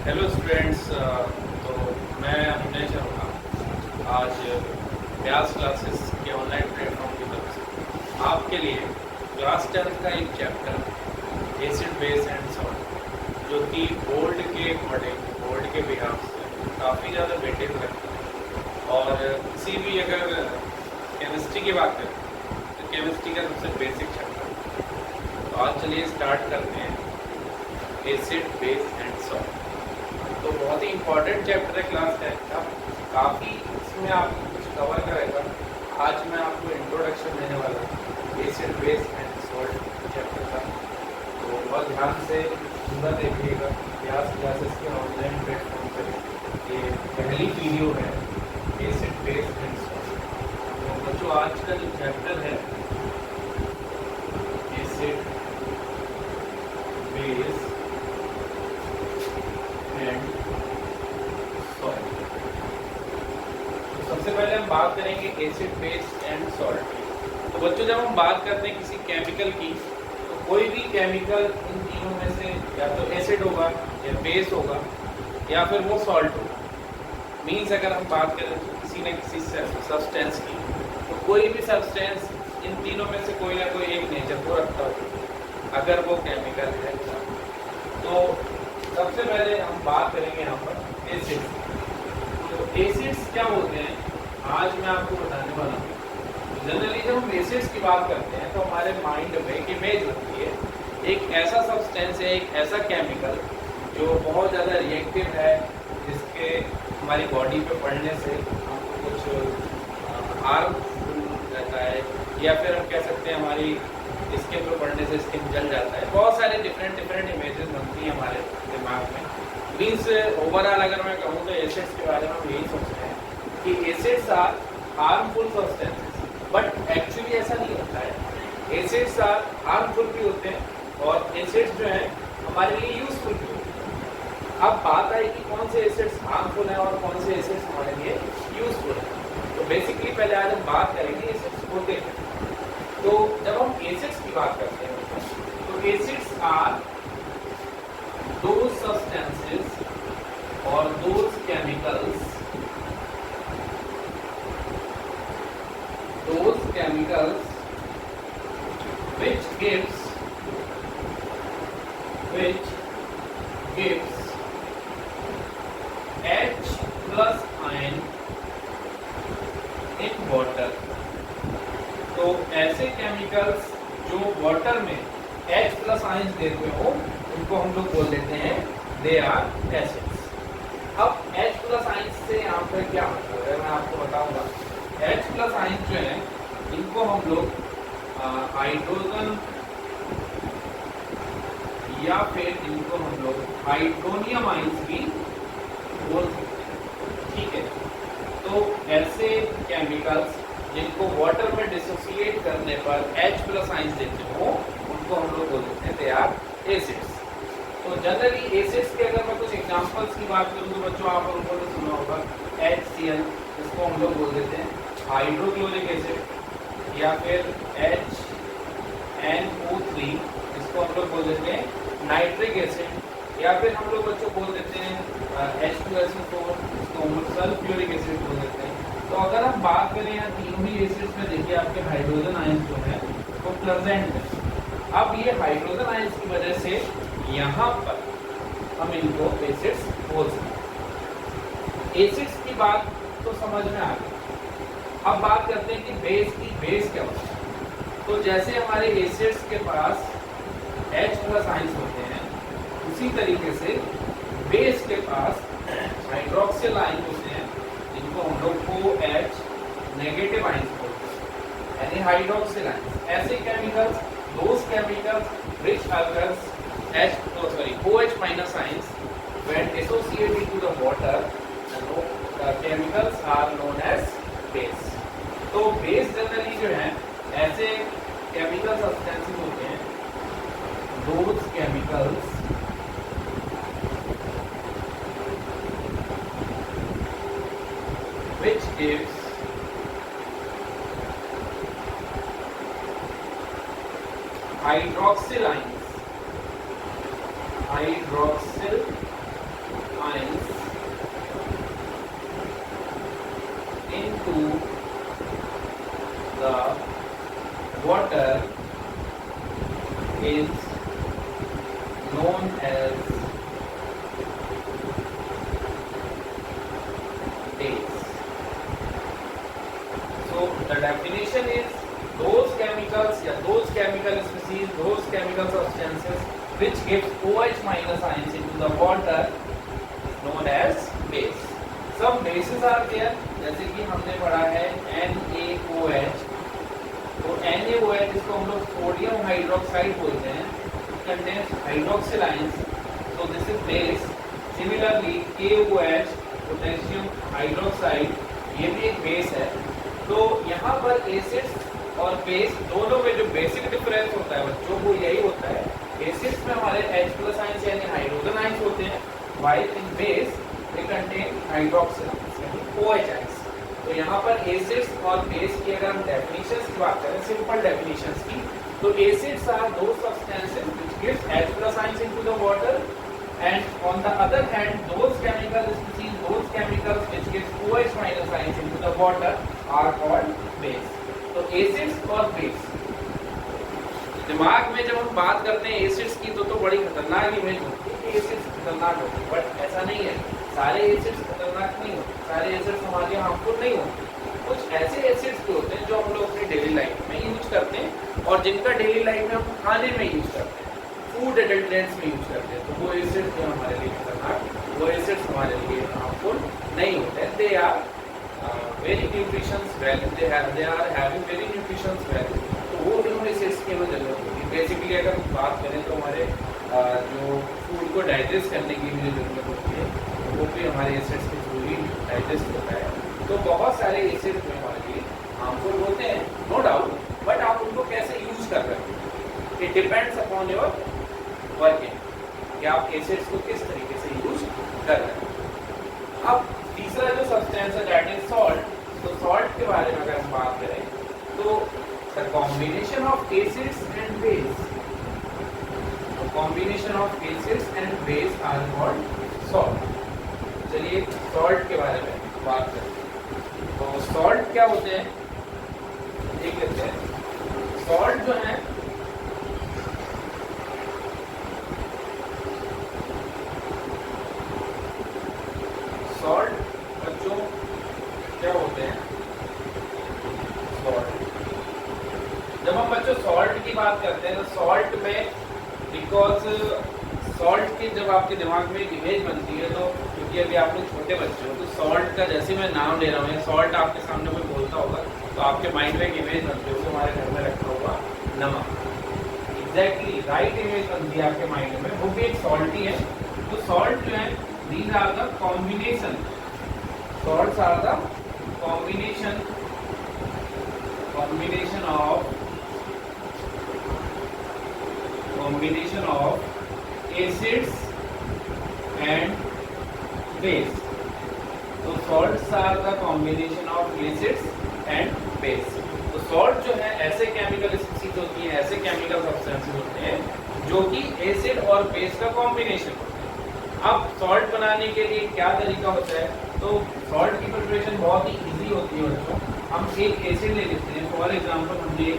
Hello students. तो मैं अभिनय शर्मा आज व्यास क्लासेस के ऑनलाइन प्लेटफॉर्म की तरफ से आपके लिए क्लास 10 का एक chapter acid base and salt जो कि बोर्ड के अकॉर्डिंग बोर्ड के बिहाफ से काफ़ी ज़्यादा वेटेज रखता है। और किसी भी अगर केमिस्ट्री की बात करें तो केमिस्ट्री का सबसे बेसिक चैप्टर। तो आज चलिए स्टार्ट करते हैं एसिड बेस एंड सॉल्ट। तो बहुत ही इम्पोर्टेंट चैप्टर है क्लास 10 का, काफ़ी इसमें आपको कुछ कवर करेगा। आज मैं आपको इंट्रोडक्शन देने वाला हूँ acid base and salt chapter का। तो बहुत ध्यान से पूरा देखिएगा। व्यास क्लासेस के ऑनलाइन प्लेटफॉर्म पर ये पहली वीडियो है एसिड बेस एंड सॉल्ट। तो बच्चों आज का जो चैप्टर है एसिड बेस एंड सॉल्ट। तो सबसे पहले हम बात करेंगे एसिड बेस एंड सॉल्ट की। तो बच्चों जब हम बात करते हैं किसी केमिकल की तो कोई भी केमिकल इन तीनों में से या तो एसिड होगा या बेस होगा या फिर वो सॉल्ट होगा। मीन्स अगर हम बात करें तो किसी न किसी सब्सटेंस की तो कोई भी सब्सटेंस इन तीनों में से कोई ना कोई एक नेचर को रखता होगा अगर वो केमिकल है। तो सबसे पहले हम बात करेंगे यहाँ पर एसिड्स। तो एसिड्स क्या होते हैं आज मैं आपको बताने वाला हूँ। जनरली जब हम एसिड्स की बात करते हैं तो हमारे माइंड में एक इमेज होती है, एक ऐसा सब्सटेंस है, एक ऐसा केमिकल जो बहुत ज़्यादा रिएक्टिव है, जिसके हमारी बॉडी पे पड़ने से हमको कुछ हार्मफुल रहता है, या फिर हम कह सकते हैं हमारी स्किन पे पड़ने से स्किन जल जाता है। बहुत सारे डिफरेंट इमेजेस बनती हैं हमारे दिमाग में। मीन्स ओवरऑल अगर मैं कहूँ तो एसिड्स के बारे में हम यही सोचते हैं कि acids are harmful substances, but actually ऐसा नहीं होता है। एसिड्स आर हार्मफुल भी होते हैं और एसिड्स जो हैं हमारे लिए यूजफुल भी होते हैं। अब बात आई कि कौन से एसिड्स हार्मफुल हैं और कौन से एसिड्स हमारे लिए यूजफुल हैं। तो बेसिकली पहले आज हम बात करेंगे एसिड्स होते हैं। तो जब हम एसिड्स की बात करते हैं तो acids are those substances or those chemicals which gives H plus ion in water। तो ऐसे केमिकल्स जो वाटर में H प्लस आयन देते हो उनको हम लोग बोल देते हैं दे आर एसिड्स। अब H प्लस आयन से यहाँ पर क्या मतलब है मैं आपको बताऊंगा। H प्लस आयन जो है इनको हम लोग हाइड्रोजन या फिर इनको हम लोग हाइड्रोनियम आयंस भी बोल सकते हैं। ठीक है, तो ऐसे केमिकल्स जिनको वाटर में डिसोसिएट करने पर H प्लस आयंस देते हो उनको हम लोग बोल देते हैं दे आर एसिड्स। तो जनरली एसिड्स के अगर मैं कुछ एग्जांपल्स की बात करूं तो बच्चों आप लोगों ने सुना होगा HCl, इसको हम लोग बोल देते हैं हाइड्रोक्लोरिक एसिड, या फिर HNO3 इसको हम लोग बोल देते हैं नाइट्रिक एसिड, या फिर हम लोग बच्चों बोल देते हैं H2SO4 इसको हम लोग सल्फ्यूरिक एसिड बोल देते हैं। तो अगर हम बात करें यहाँ तीनों ही एसिड्स में देखिए आपके हाइड्रोजन आयन जो है वो प्रेजेंट है। अब ये हाइड्रोजन आयन की वजह से यहाँ पर हम इनको एसिड्स बोल सकते हैं। एसिड्स की बात तो समझ में आ गई। अब बात करते हैं कि बेस की। बेस क्या होता है? तो जैसे हमारे एसिड्स के पास H प्लस आयंस होते हैं उसी तरीके से बेस के पास हाइड्रोक्सिल आयन होते हैं जिनको हम लोग OH नेगेटिव आयंस बोलते हैं, यानी हाइड्रोक्सिल आयंस। ऐसे chemicals those chemicals which occurs OH minus ions when associated to the water, the chemicals are known as base। तो base जनरली जो है ऐसे केमिकल सब्सटेंसेस होते हैं those chemicals which gives hydroxyl ions ions into the water is known as base. So the definition is those chemicals या those chemical species, those chemical substances which gives OH minus ions into the water is known as base. Some bases are there, जैसे कि हमने पढ़ा है NaOH. तो NaOH जिसको हम लोग सोडियम हाइड्रोक्साइड बोलते हैं, contains hydroxyl ions, so this is base. Similarly KOH potassium hydroxide, ये भी एक बेस है. तो यहाँ पर एसिड्स और बेस दोनों में जो बेसिक डिफरेंस होता है बच्चों वो यही होता है. एसिड्स में हमारे H+ आयंस यानी हाइड्रोजन आयंस होते हैं, while in base they contain hydroxyl ions यानी OH आयंस. तो यहाँ पर एसिड्स और बेस की अगर हम डेफिनेशंस की बात करें, सिंपल डेफिनेशंस की, तो acids are those substances which gives H+ ions into the water, and on the other hand those chemical species, those chemicals which gives OH minus ions into the water are called base. तो acids और base, दिमाग में जब हम बात करते हैं acids की तो बड़ी खतरनाक इमेज होती है कि एसिड्स खतरनाक होते हैं, बट ऐसा नहीं है. सारे एसिड्स खतरनाक नहीं होते, सारे एसिड्स हमारे लिए हार्मफुल नहीं होते. कुछ ऐसे एसिड्स भी होते हैं जो हम लोग अपनी डेली लाइफ में यूज करते हैं और जिनका डेली लाइफ में हम खाने में यूज करते हैं, फूड एडिल्ट्रेंट्स में यूज करते हैं. तो वो एसिड्स जो हमारे लिए खतरनाक, वो एसिड्स हमारे लिए हार्मफुल नहीं होते. They are very nutritions value, they are having very nutritions value. तो वो भी हमें एसिड्स की हमें जरूरत होती है. बेसिकली अगर हम बात करें तो हमारे जो फूड को डाइजेस्ट करने की भी जरूरत होती है, वो भी हमारे एसिड्स के थ्रू ही डाइजेस्ट होता है. तो बहुत सारे एसिड्स जो हमारे लिए हार्मफुल होते हैं, नो डाउट, बट आप उनको कैसे यूज कर रहे हैं, it depends upon your working, कि आप एसिड्स को किस तरीके से यूज कर रहे हैं. अब तीसरा जो सब्सटेंस है दैट इज सॉल्ट. तो सॉल्ट के बारे में अगर हम बात करें तो the combination of acids and base, combination of acids and base are called salt. चलिए सॉल्ट के बारे में बात करें. तो सॉल्ट क्या होते हैं देख लेते हैं. सॉल्ट जो है सॉल्ट बच्चों क्या होते हैं. सॉल्ट जब हम बच्चों सॉल्ट की बात करते हैं तो सॉल्ट में बिकॉज सॉल्ट की जब आपके दिमाग में एक इमेज बनती है, तो क्योंकि अभी आप लोग छोटे बच्चे हो तो सॉल्ट का जैसे मैं नाम ले रहा हूँ, सॉल्ट आपके सामने कोई बोलता होगा तो आपके माइंड में एक इमेज बनती होगी, हमारे घर में रखा होगा नमक. एग्जैक्टली राइट इमेज बनती है आपके माइंड में, वो भी एक सॉल्ट ही है. तो सॉल्ट जो है, these are the combination, salts are the combination of acids and base. तो salts are the combination of acids and base. तो salt जो है ऐसे केमिकल स्पीशीज होती है, ऐसे केमिकल सब्सटेंसेस होते हैं जो कि एसिड और बेस का कॉम्बिनेशन होता है. अब सॉल्ट बनाने के लिए क्या तरीका होता है, तो सॉल्ट की प्रिपरेशन बहुत ही इजी होती है बच्चों. हम एक एसिड ले लेते हैं, फॉर एग्जांपल हमने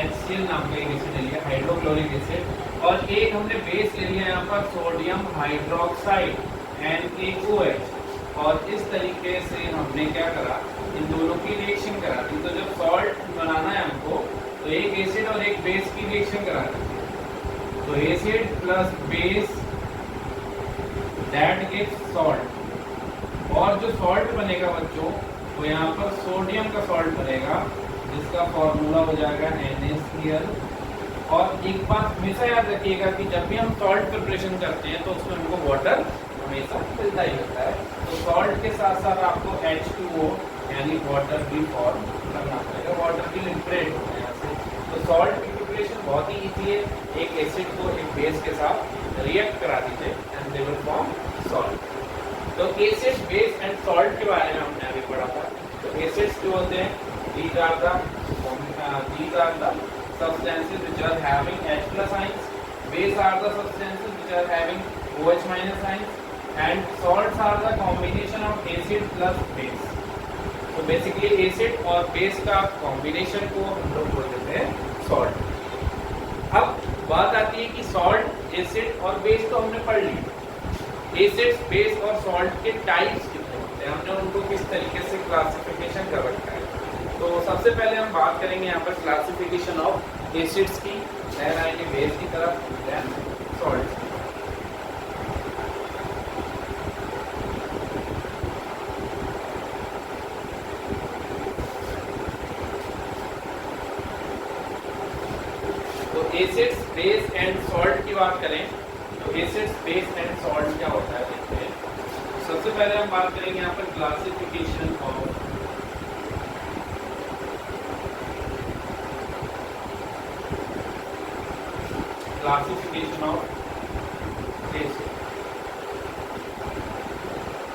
HCl नाम का एक एसिड ले लिया, हाइड्रोक्लोरिक एसिड, और एक हमने बेस ले लिया यहाँ पर सोडियम हाइड्रोक्साइड NaOH, और इस तरीके से हमने क्या करा, इन दोनों की रिएक्शन करा दी. तो जब सॉल्ट बनाना है हमको तो एक एसिड और एक बेस की रिएक्शन करा दी. तो acid plus base that gives salt, और जो सॉल्ट बनेगा बच्चों वो यहाँ पर सोडियम का सॉल्ट बनेगा जिसका फॉर्मूला हो जाएगा NaCl. और एक बात हमेशा याद रखिएगा कि जब भी हम सॉल्ट प्रिपरेशन करते हैं तो उसमें हमको वाटर हमेशा मिलता ही होता है. तो सॉल्ट के साथ साथ आपको H2O यानी वाटर भी फॉर्म करना पड़ेगा, वाटर भी लिबरेट होता है यहाँ से. तो सॉल्ट की प्रिपरेशन बहुत ही ईजी है, एक एसिड को एक बेस के साथ रिएक्ट करा दीजिए and they will form salt. तो एसिड बेस एंड सॉल्ट के बारे में हमने अभी पढ़ा था. तो एसिड्स जो होते हैं these are the substances which are having H+ ions. Base are the substances which are having OH- ions. and salts are the combination of acid plus base. तो बेसिकली एसिड और बेस का combination को हम लोग बोल देते हैं salt. अब बात आती है कि सॉल्ट, एसिड और बेस तो हमने पढ़ ली। एसिड, बेस और सॉल्ट के टाइप्स कितने होते हैं, हमने उनको किस तरीके से क्लासिफिकेशन कर रखा है। तो सबसे पहले हम बात करेंगे यहाँ पर क्लासिफिकेशन ऑफ एसिड्स की, देन आएंगे बेस की तरफ, then salt. Acids, base and salt की बात करें तो एसिड्स, बेस एंड सॉल्ट क्या होता है देखते हैं। सबसे पहले हम बात करेंगे यहाँ पर क्लासिफिकेशन ऑफ एसिड।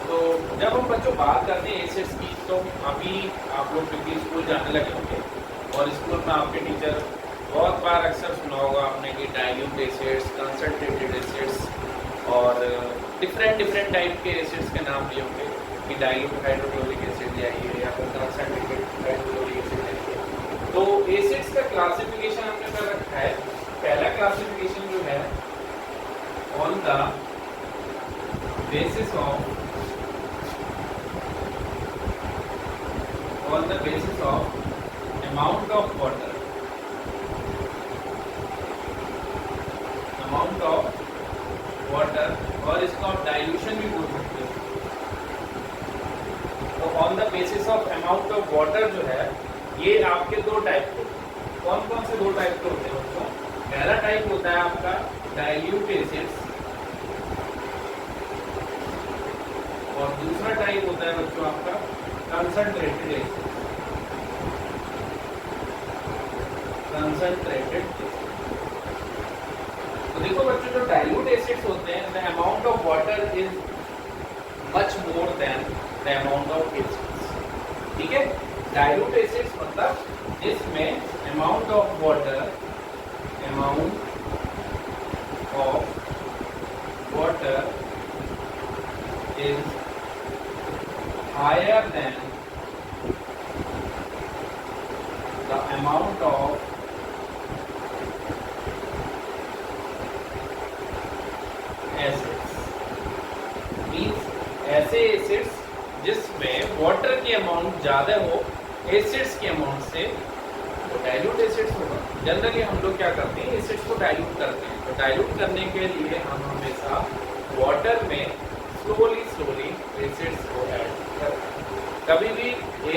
तो जब हम बच्चों बात करते हैं एसिड्स की, तो अभी आप लोग क्योंकि स्कूल जाने लगे होंगे और स्कूल में आपके टीचर बहुत बार अक्सर सुना होगा आपने कि डाइल्यूट एसिड्स, कंसंट्रेटेड एसिड्स और डिफरेंट टाइप के एसिड्स के नाम लिए होंगे कि डाइल्यूट हाइड्रोक्लोरिक एसिड जाइए या फिर कंसंट्रेटेड हाइड्रोक्लोरिक एसिड जाइए। तो एसिड्स का क्लासिफिकेशन हमने कर रखा है। पहला क्लासिफिकेशन जो है on the basis of amount of water, और इसको आप डाइल्यूशन भी बोल सकते हो। तो on the basis of amount of water जो है, ये आपके दो टाइप के, कौन कौन से दो टाइप के होते हैं बच्चों। पहला टाइप होता है आपका डाइल्यूट एसिड्स और दूसरा टाइप होता है बच्चों आपका कंसंट्रेटेड एसिड्स। तो देखो बच्चों, जो डाइल्यूट एसिड्स होते हैं, the amount of water is much more than the amount of acids. ठीक है, डाइल्यूट एसिड्स मतलब जिसमें amount of water is higher than the amount of acids. Means ऐसे एसिड्स जिसमें वाटर की अमाउंट ज़्यादा हो एसिड्स की अमाउंट से, तो डाइल्यूट एसिड्स होगा। जनरली हम लोग क्या करते हैं, एसिड्स को डाइल्यूट करते हैं। तो डाइल्यूट करने के लिए हम हमेशा वाटर में स्लोली एसिड्स को ऐड करते हैं। कभी भी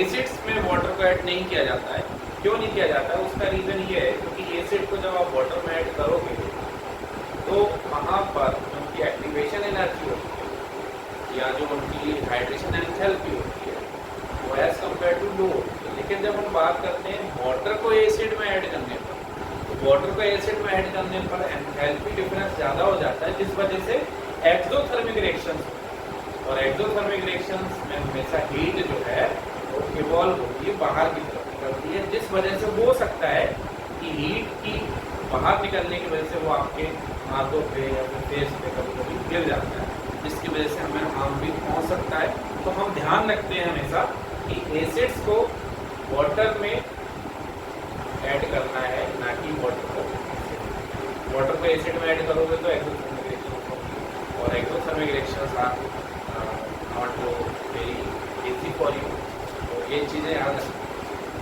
एसिड्स में वाटर को ऐड नहीं किया जाता है। क्यों नहीं किया जाता है, उसका रीज़न ये है क्योंकि एसिड को जब आप वाटर में ऐड करोगे तो वहाँ पर उनकी एक्टिवेशन एनर्जी होती है या जो उनकी हाइड्रेशन एंथैल्पी होती है वो एज कम्पेयर टू लो। लेकिन जब हम बात करते हैं वाटर को एसिड में ऐड करने पर, तो वाटर को एसिड में ऐड करने पर एंथैल्पी डिफरेंस ज़्यादा हो जाता है, जिस वजह से एक्सोथर्मिक रिएक्शंस, और एक्सोथर्मिक रिएक्शंस में हमेशा हीट जो है वो इवॉल्व होती है, बाहर की तरफ निकलती है, जिस वजह से हो सकता है कि हीट की बाहर निकलने की वजह से वो आपके हाथों पे या फिर फेस पे कभी कभी गिर जाता है, जिसकी वजह से हमें हार्म भी पहुंच सकता है। तो हम ध्यान रखते हैं हमेशा कि एसिड्स को वाटर में ऐड करना है, ना कि वाटर को एसिड में ऐड करोगे तो एक्सोथर्मिक रिएक्शंस होंगी, और exothermic reactions are not very easy for you. तो ये चीज़ें याद रखें।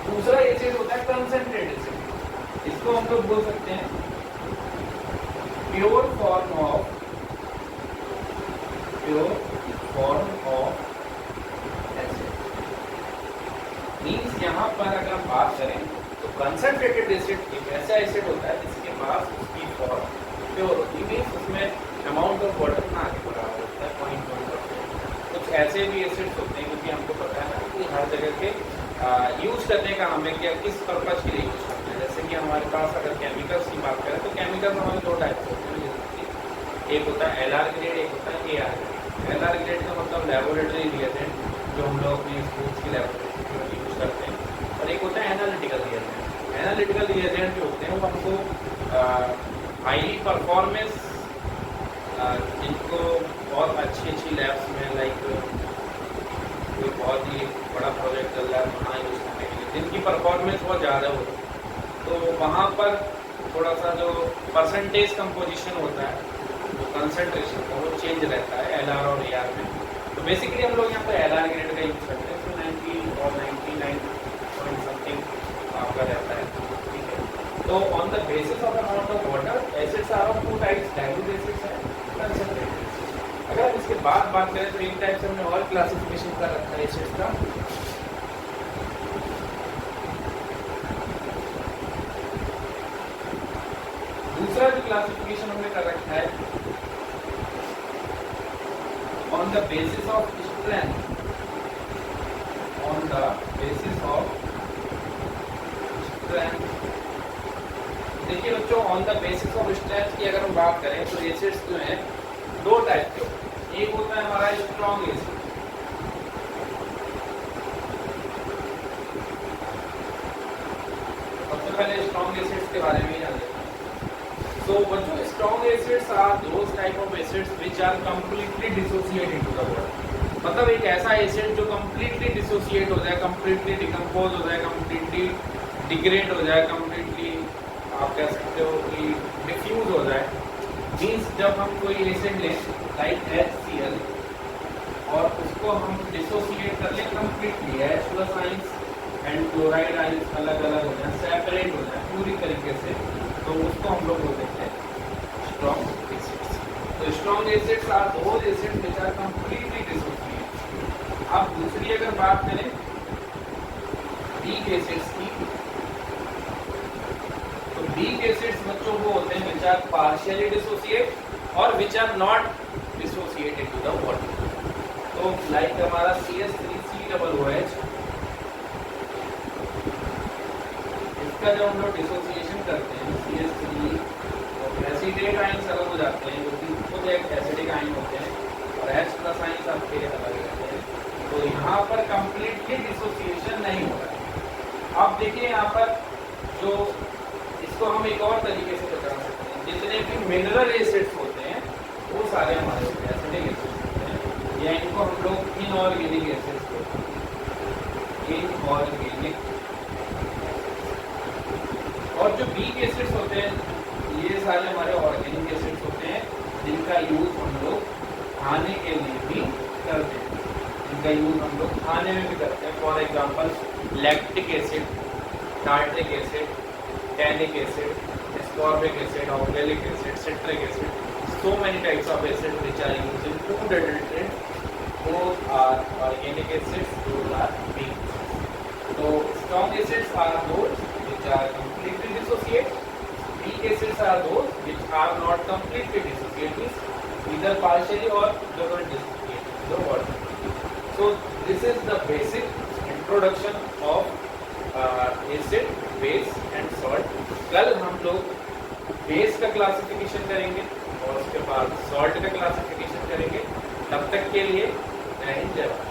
दूसरा एसिड होता है कंसंट्रेटेड एसिड। इसको हम लोग बोल सकते हैं pure form of acid. Means यहाँ पर अगर हम बात करें तो कंसंट्रेटेड एसिड एक ऐसा एसिड होता है जिसके पास उसकी फॉर्म प्योर होती है, मीन्स उसमें अमाउंट ऑफ वाटर ना के बराबर होता है, 0.1%। कुछ ऐसे भी एसिड्स होते हैं क्योंकि हमको पता है ना कि हर जगह के यूज करने का हमें क्या किस पर्पज के लिए यूज करते हैं। जैसे कि हमारे पास अगर केमिकल्स की बात करें तो केमिकल्स हमारे दो टाइप के होते हैं, एक होता है LR ग्रेड, एक होता है AR ग्रेड। LR ग्रेड का मतलब लेबोरेटरी रिएजेंट, जो हम लोग अपनी स्कूल्स की लेबोरेटरी में यूज करते हैं, और एक होता है एनालिटिकल रिएजेंट। एनालिटिकल रिएजेंट जो होते हैं वो हमको हाईली परफॉर्मेंस, जिनको बहुत और अच्छी लैब्स में लाइक कोई बहुत ही बड़ा प्रोजेक्ट चल रहा है वहाँ यूज़ करने के लिए, जिनकी परफॉर्मेंस बहुत ज़्यादा होती है, तो वहाँ पर थोड़ा सा जो परसेंटेज कंपोजिशन होता है, जो कंसनट्रेशन का वो चेंज रहता है LR और AR में। तो बेसिकली हम लोग यहाँ पर LR ग्रेड का यूज़ करते हैं, तो 90 और 99 पॉइंट समथिंग आपका रहता है, ठीक है। तो on the basis of amount of water acids are of 2 types, dilute acids है, कंसनट्रेटेड एसिड्स। अगर हम इसके बाद बात करें तो एक टाइप से हमने और क्लासिफिकेशन कर रखा है एसिड्स का, दूसरा जो क्लासिफिकेशन हमने कर रखा है on the basis of strength, on the basis of strength. देखिए बच्चों, on the basis of strength की अगर हम बात करें तो एसिड्स जो हैं 2 टाइप के होते हैं। एक होता है हमारा स्ट्रॉन्ग एसिड, सबसे पहले स्ट्रॉन्ग एसिड्स के बारे में ही जान लेते हैं। So बच्चों, strong acids are those type of acids which are completely dissociate into the water। मतलब एक ऐसा एसिड जो completely dissociate हो जाए, completely decompose हो जाए, completely degrade हो जाए, completely आप कह सकते हो कि diffuse हो जाए। मीन्स जब हम कोई एसिड लें लाइक HCl और उसको हम डिसोसिएट कर लें completely, H plus ions and chloride ions अलग अलग हो जाए, सेपरेट हो जाए पूरी तरीके से, तो उसको हम लोग बोलते हैं स्ट्रॉन्ग एसिड्स। तो strong acids are those acids which are completely dissociate. अब दूसरी अगर बात करें वीक एसिड्स की, तो वीक एसिड्स बच्चों वो होते हैं व्हिच आर पार्शियली डिसोसिएट और which are not dissociate into the water. तो लाइक हमारा CH3COOH, इसका जब हम लोग डिसोसिएशन करते हैं CH3, तो एसिडेट आइंस अलग हो जाते हैं, जो कि खुद एक एसिडिक आइन होते हैं, और H प्लस आइंस आपके अलग रहते हैं। तो यहाँ पर कंप्लीटली डिसोसिएशन नहीं हो रहा है। अब देखिए यहाँ पर जो इसको हम एक और तरीके से बता सकते हैं, जितने भी मिनरल एसिड्स होते हैं वो सारे हमारे एसिडिक एसिड्स होते हैं, या इनको हम लोग इनऑर्गेनिक एसिड्स बोलते हैं, इनऑर्गेनिक। और जो वीक एसिड्स होते हैं ये सारे हमारे ऑर्गेनिक एसिड्स होते हैं, जिनका यूज हम लोग खाने के लिए भी करते हैं, जिनका यूज हम लोग खाने में भी करते हैं। For example lactic acid, tartaric acid, tannic acid, ascorbic acid, oxalic acid, citric acid, so many types of acids which are used in food adulterant, those are organic acids, those are weak acids। So strong acids are those which are completely dissociate, weak acids are those which are not completely dissociate, either partially or do not dissociate the water। So this is the basic introduction of acid, base and salt। कल हम लोग base का classification करेंगे और उसके बाद salt का classification करेंगे। तब तक के लिए जय हिंद, जय भारत।